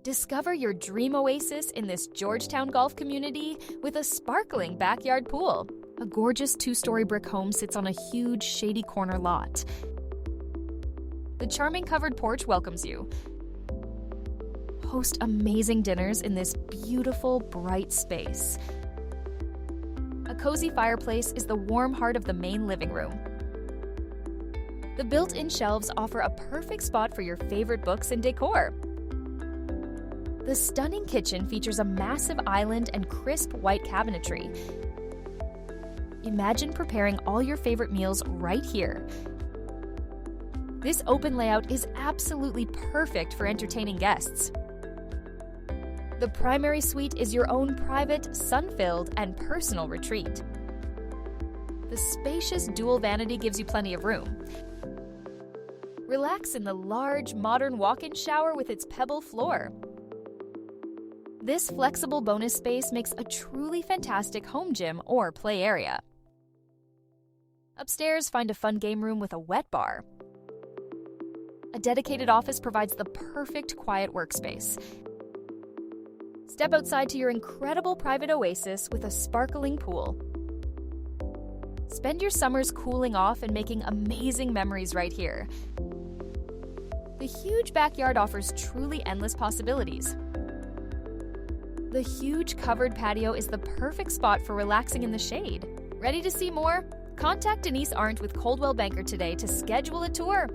Discover your dream oasis in this Georgetown golf community with a sparkling backyard pool. A gorgeous 2-story brick home sits on a huge, shady corner lot. The charming covered porch welcomes you. Host amazing dinners in this beautiful, bright space. A cozy fireplace is the warm heart of the main living room. The built-in shelves offer a perfect spot for your favorite books and decor. The stunning kitchen features a massive island and crisp white cabinetry. Imagine preparing all your favorite meals right here. This open layout is absolutely perfect for entertaining guests. The primary suite is your own private, sun-filled, and personal retreat. The spacious dual vanity gives you plenty of room. Relax in the large, modern walk-in shower with its pebble floor. This flexible bonus space makes a truly fantastic home gym or play area. Upstairs, find a fun game room with a wet bar. A dedicated office provides the perfect quiet workspace. Step outside to your incredible private oasis with a sparkling pool. Spend your summers cooling off and making amazing memories right here. The huge backyard offers truly endless possibilities. The huge covered patio is the perfect spot for relaxing in the shade. Ready to see more? Contact Denise Arndt with Coldwell Banker today to schedule a tour.